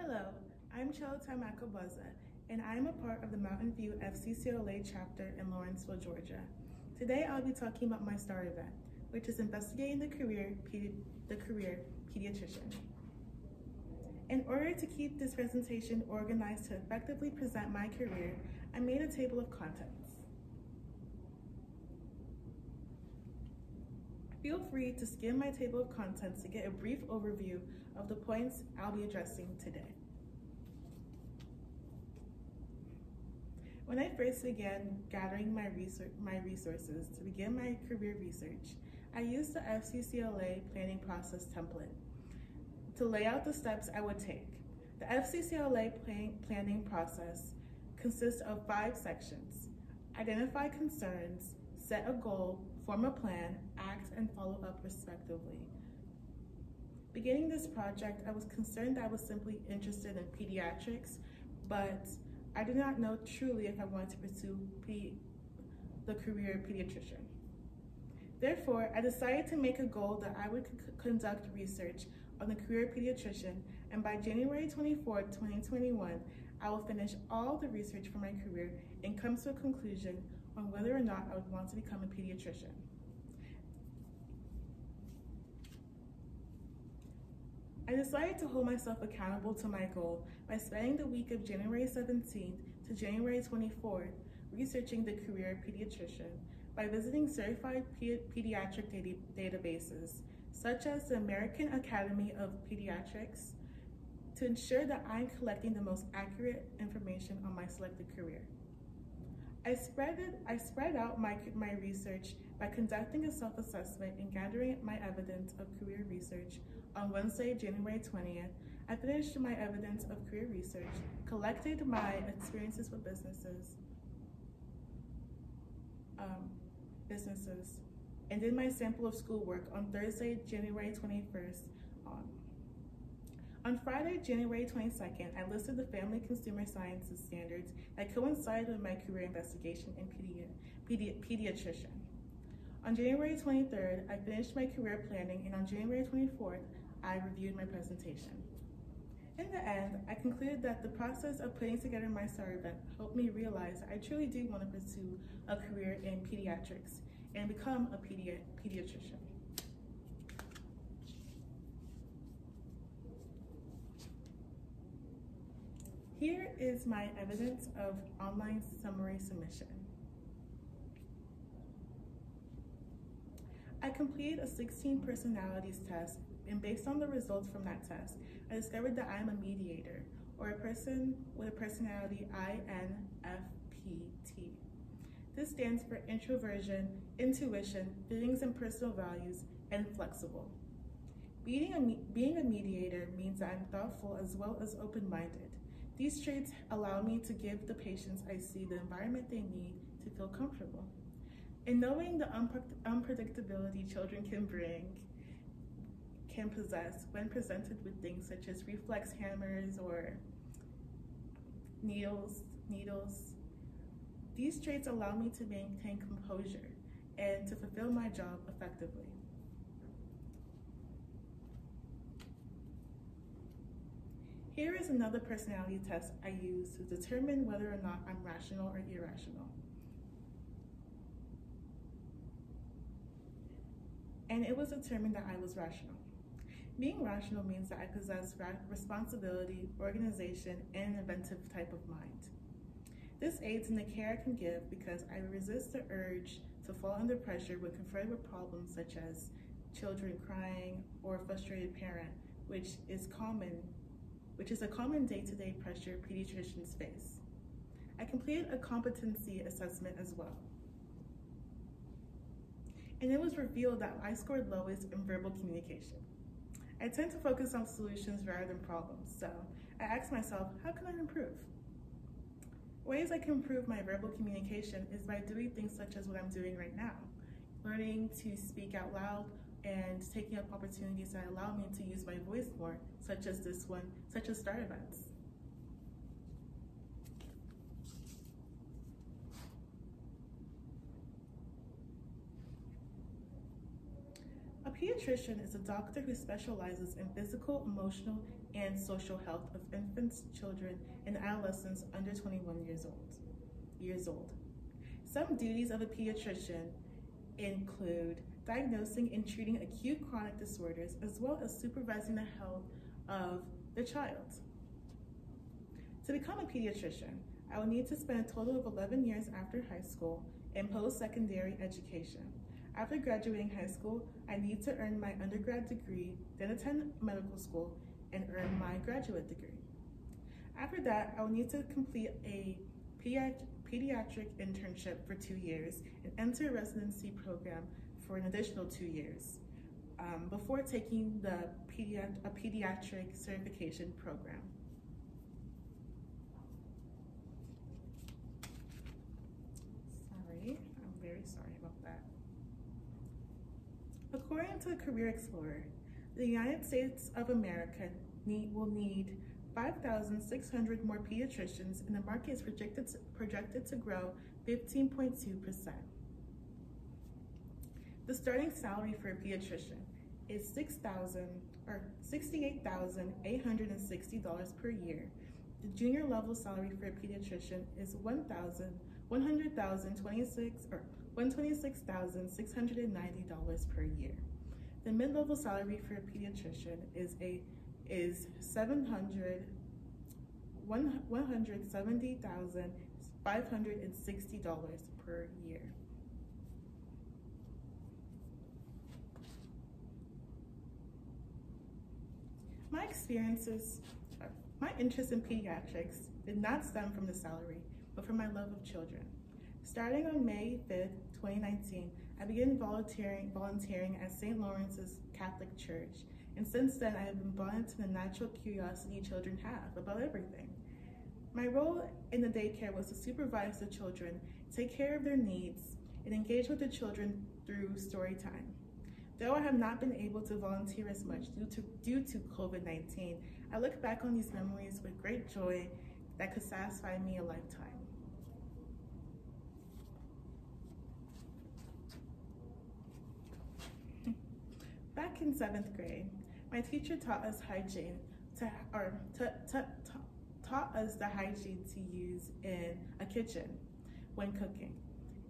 Hello, I'm Chelita Makabaza, and I'm a part of the Mountain View FCCLA chapter in Lawrenceville, Georgia. Today I'll be talking about my STAR event, which is investigating the career pediatrician. In order to keep this presentation organized to effectively present my career, I made a table of contents. Feel free to skim my table of contents to get a brief overview of the points I'll be addressing today. When I first began gathering my resources to begin my career research, I used the FCCLA planning process template to lay out the steps I would take. The FCCLA planning process consists of 5 sections: identify concerns, set a goal, form a plan, act, and follow up respectively. Beginning this project, I was concerned that I was simply interested in pediatrics, but I did not know truly if I wanted to pursue the career pediatrician. Therefore, I decided to make a goal that I would conduct research on the career pediatrician, and by January 24, 2021, I will finish all the research for my career and come to a conclusion on whether or not I would want to become a pediatrician. I decided to hold myself accountable to my goal by spending the week of January 17th to January 24th researching the career pediatrician by visiting certified pediatric databases, such as the American Academy of Pediatrics, to ensure that I'm collecting the most accurate information on my selected career. I spread out my research by conducting a self-assessment and gathering my evidence of career research. On Wednesday, January 20th, I finished my evidence of career research, collected my experiences with businesses, and did my sample of schoolwork on Thursday, January 21st. On Friday, January 22nd, I listed the Family Consumer Sciences standards that coincided with my career investigation in pediatrician. On January 23rd, I finished my career planning, and on January 24th, I reviewed my presentation. In the end, I concluded that the process of putting together my STAR event helped me realize that I truly do want to pursue a career in pediatrics and become a pediatrician. Here is my evidence of online summary submission. I completed a 16 personalities test, and based on the results from that test, I discovered that I am a mediator, or a person with a personality INFPT. This stands for introversion, intuition, feelings and personal values, and flexible. Being a mediator means that I'm thoughtful as well as open-minded. These traits allow me to give the patients I see the environment they need to feel comfortable. And knowing the unpredictability children can possess when presented with things such as reflex hammers or needles, these traits allow me to maintain composure and to fulfill my job effectively. Here is another personality test I use to determine whether or not I'm rational or irrational. And it was determined that I was rational. Being rational means that I possess responsibility, organization, and an inventive type of mind. This aids in the care I can give because I resist the urge to fall under pressure when confronted with problems such as children crying or a frustrated parent, which is a common day-to-day pressure pediatricians face. I completed a competency assessment as well. And it was revealed that I scored lowest in verbal communication. I tend to focus on solutions rather than problems, so I asked myself, how can I improve? Ways I can improve my verbal communication is by doing things such as what I'm doing right now, learning to speak out loud and taking up opportunities that allow me to use my voice more, such as this one, such as STAR events. A A pediatrician is a doctor who specializes in physical, emotional, and social health of infants, children, and adolescents under 21 years old. Some duties of a pediatrician include diagnosing and treating acute chronic disorders, as well as supervising the health of the child. To become a pediatrician, I will need to spend a total of 11 years after high school in post-secondary education. After graduating high school, I need to earn my undergrad degree, then attend medical school, and earn my graduate degree. After that, I will need to complete a pediatric internship for 2 years and enter a residency program for an additional 2 years before taking a pediatric certification program. I'm very sorry about that. According to Career Explorer, the United States of America will need 5,600 more pediatricians, and the market is projected to grow 15.2%. The starting salary for a pediatrician is $68,860 per year. The junior level salary for a pediatrician is $126,690 per year. The mid-level salary for a pediatrician is $170,560 per year. My interest in pediatrics did not stem from the salary, but from my love of children. Starting on May 5th, 2019, I began volunteering at St. Lawrence's Catholic Church, and since then I have been brought into the natural curiosity children have about everything. My role in the daycare was to supervise the children, take care of their needs, and engage with the children through story time. Though I have not been able to volunteer as much due to COVID-19, I look back on these memories with great joy that could satisfy me a lifetime. Back in 7th grade, my teacher taught us taught us the hygiene to use in a kitchen when cooking,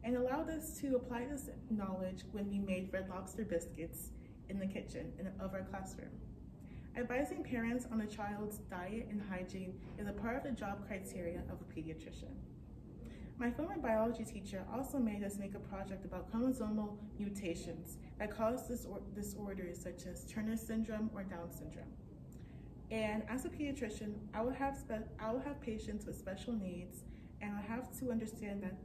and allowed us to apply this knowledge when we made Red Lobster biscuits in the kitchen of our classroom. Advising parents on a child's diet and hygiene is a part of the job criteria of a pediatrician. My former biology teacher also made us make a project about chromosomal mutations that cause disorders such as Turner syndrome or Down syndrome. And as a pediatrician, I will have patients with special needs, and I have to understand that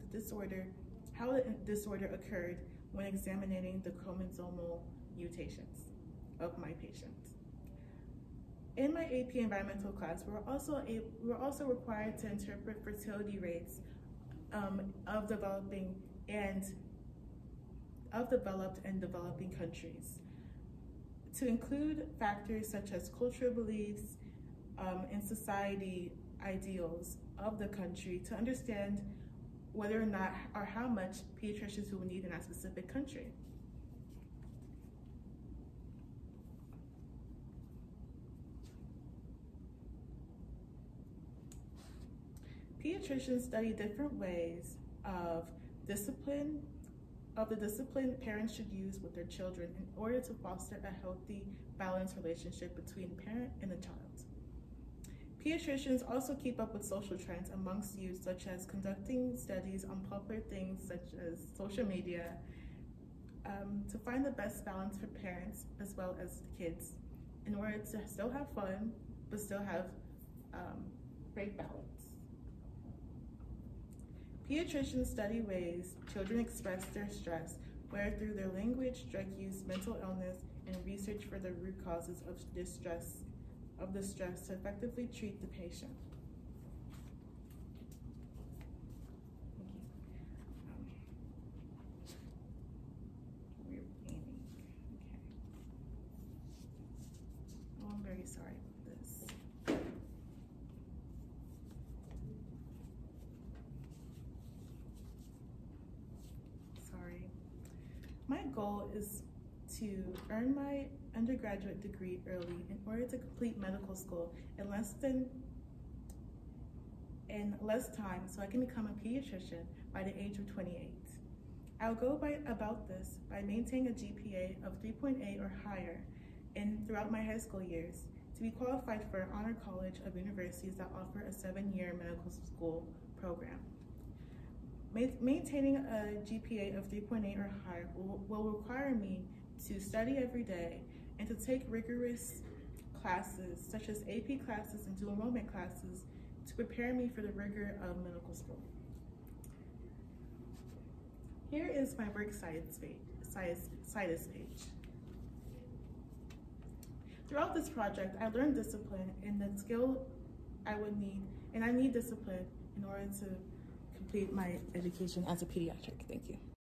how the disorder occurred when examining the chromosomal mutations of my patients. In my AP environmental class, we're also required to interpret fertility rates of developed and developing countries, to include factors such as cultural beliefs and society ideals of the country, to understand whether or not or how much pediatricians we will need in that specific country. Pediatricians study different ways of the discipline parents should use with their children in order to foster a healthy, balanced relationship between the parent and the child. Pediatricians also keep up with social trends amongst youth, such as conducting studies on popular things such as social media, to find the best balance for parents as well as the kids in order to still have fun, but still have great balance. Pediatricians study ways children express their stress, whether through their language, drug use, mental illness, and research for the root causes of the stress to effectively treat the patient. We're aiming. Okay. Oh, I'm very sorry about this. My goal is to earn my undergraduate degree early in order to complete medical school in less time so I can become a pediatrician by the age of 28. I'll go about this by maintaining a GPA of 3.8 or higher throughout my high school years to be qualified for an honor college of universities that offer a 7-year medical school program. Maintaining a GPA of 3.8 or higher will require me to study every day and to take rigorous classes such as AP classes and dual enrollment classes to prepare me for the rigor of medical school. Here is my work citus page. Throughout this project, I learned discipline and the skill I would need, and I need discipline in order to complete my education as a pediatric. Thank you.